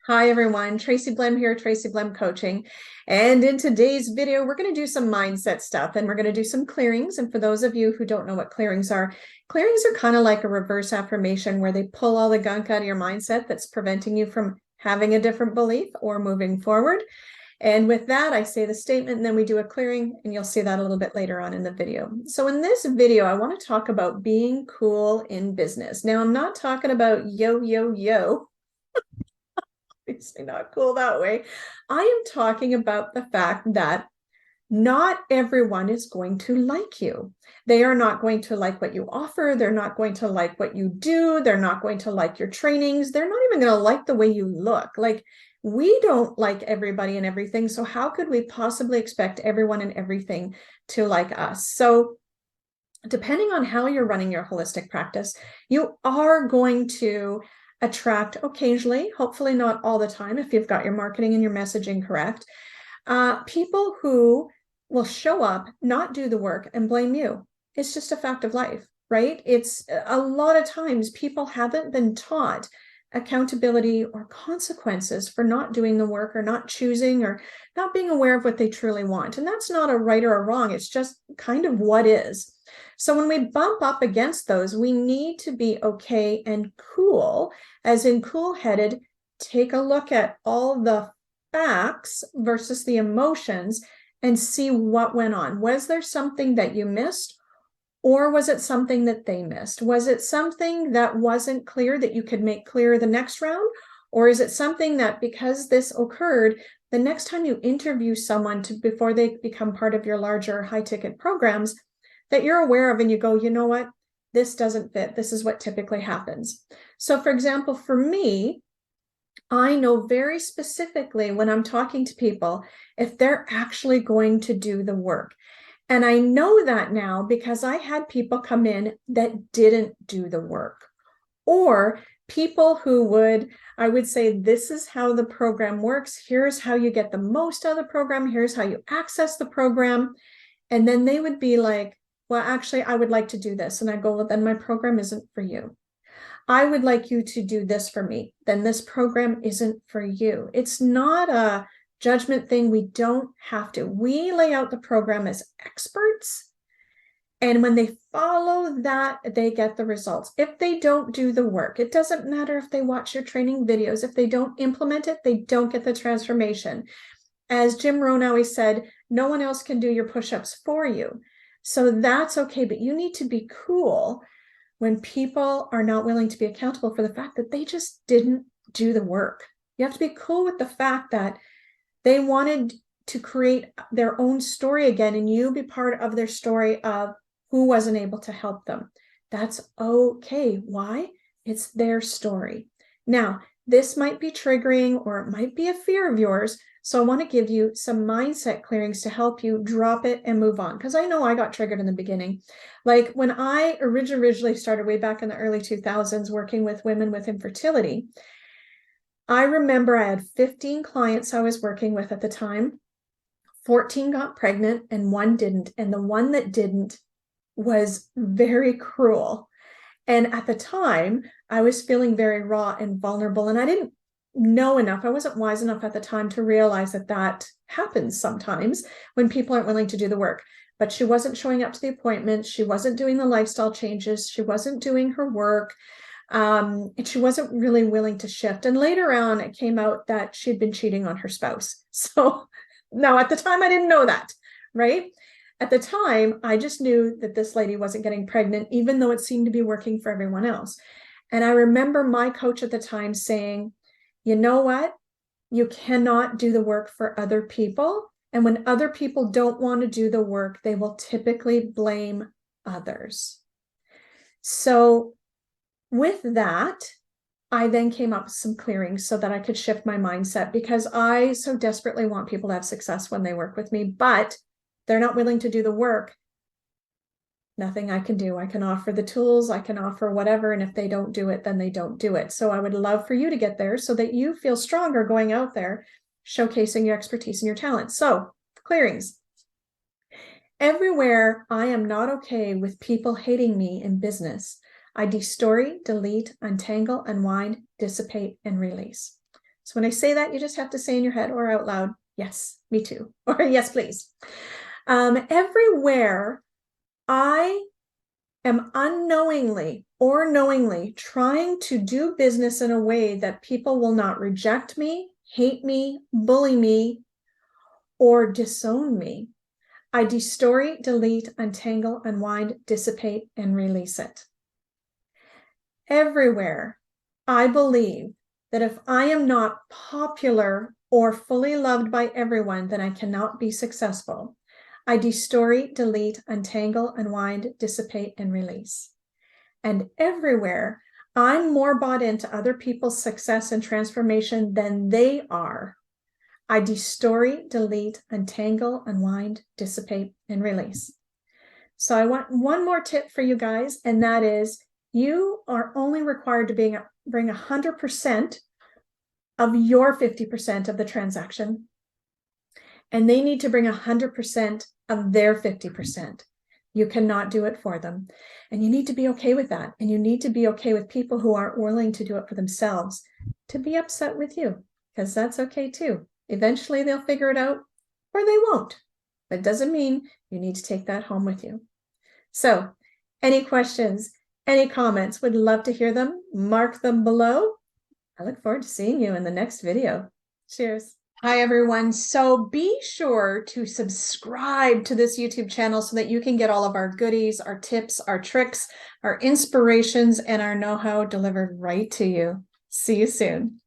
Hi everyone, Tracy Blehm here, Tracy Blehm Coaching. And in today's video, we're going to do some mindset stuff and we're going to do some clearings. And for those of you who don't know what clearings are kind of like a reverse affirmation where they pull all the gunk out of your mindset that's preventing you from having a different belief or moving forward. And with that, I say the statement and then we do a clearing, and you'll see that a little bit later on in the video. So in this video, I want to talk about being cool in business. Now, I'm not talking about yo, yo, yo. Obviously not cool that way. I am talking about the fact that not everyone is going to like you. They are not going to like what you offer. They're not going to like what you do. They're not going to like your trainings. They're not even going to like the way you look. Like, we don't like everybody and everything. So how could we possibly expect everyone and everything to like us? So depending on how you're running your holistic practice, you are going to attract occasionally, hopefully not all the time, if you've got your marketing and your messaging correct, people who will show up, not do the work, and blame you. It's just a fact of life, right? It's a lot of times people haven't been taught accountability or consequences for not doing the work or not choosing or not being aware of what they truly want. And that's not a right or a wrong. It's just kind of what is. So when we bump up against those, we need to be okay and cool, as in cool-headed, take a look at all the facts versus the emotions and see what went on. Was there something that you missed? Or was it something that they missed? Was it something that wasn't clear that you could make clear the next round? Or is it something that because this occurred, the next time you interview someone before they become part of your larger high ticket programs, that you're aware of and you go, you know what? This doesn't fit. This is what typically happens. So for example, for me, I know very specifically when I'm talking to people if they're actually going to do the work. And I know that now because I had people come in that didn't do the work, or people who I would say, this is how the program works. Here's how you get the most out of the program. Here's how you access the program. And then they would be like, well, actually, I would like to do this. And I go, well, then my program isn't for you. I would like you to do this for me. Then this program isn't for you. It's not a judgment thing. We don't have to. We lay out the program as experts. And when they follow that, they get the results. If they don't do the work, it doesn't matter if they watch your training videos. If they don't implement it, they don't get the transformation. As Jim Rohn always said, no one else can do your push-ups for you. So that's okay, but you need to be cool when people are not willing to be accountable for the fact that they just didn't do the work. You have to be cool with the fact that they wanted to create their own story again, and you be part of their story of who wasn't able to help them. That's okay. Why? It's their story. Now, this might be triggering or it might be a fear of yours. So I want to give you some mindset clearings to help you drop it and move on. Because I know I got triggered in the beginning. Like when I originally started way back in the early 2000s working with women with infertility, I remember I had 15 clients I was working with at the time. 14 got pregnant and one didn't. And the one that didn't was very cruel. And at the time, I was feeling very raw and vulnerable. And I didn't know enough. I wasn't wise enough at the time to realize that that happens sometimes when people aren't willing to do the work. But she wasn't showing up to the appointments. She wasn't doing the lifestyle changes. She wasn't doing her work. And she wasn't really willing to shift. And later on, it came out that she'd been cheating on her spouse. So now at the time, I didn't know that, right? At the time, I just knew that this lady wasn't getting pregnant, even though it seemed to be working for everyone else. And I remember my coach at the time saying, you know what? You cannot do the work for other people. And when other people don't want to do the work, they will typically blame others. So with that, I then came up with some clearings so that I could shift my mindset, because I so desperately want people to have success when they work with me, but they're not willing to do the work. Nothing I can do. I can offer the tools, I can offer whatever, and if they don't do it, then they don't do it. So I would love for you to get there so that you feel stronger going out there, showcasing your expertise and your talent. So clearings. Everywhere I am not okay with people hating me in business, I destory, delete, untangle, unwind, dissipate, and release. So when I say that, you just have to say in your head or out loud, yes, me too, or yes, please. Everywhere I am unknowingly or knowingly trying to do business in a way that people will not reject me, hate me, bully me, or disown me, I destory, delete, untangle, unwind, dissipate, and release it. Everywhere I believe that if I am not popular or fully loved by everyone, then I cannot be successful. I destory, delete, untangle, unwind, dissipate, and release. And everywhere I'm more bought into other people's success and transformation than they are, I destory, delete, untangle, unwind, dissipate, and release. So I want one more tip for you guys, and that is you are only required to bring 100% of your 50% of the transaction, and they need to bring 100% of their 50%. You cannot do it for them. And you need to be okay with that. And you need to be okay with people who aren't willing to do it for themselves to be upset with you, because that's okay too. Eventually they'll figure it out or they won't. But it doesn't mean you need to take that home with you. So any questions, any comments, would love to hear them. Mark them below. I look forward to seeing you in the next video. Cheers. Hi, everyone. So be sure to subscribe to this YouTube channel so that you can get all of our goodies, our tips, our tricks, our inspirations, and our know-how delivered right to you. See you soon.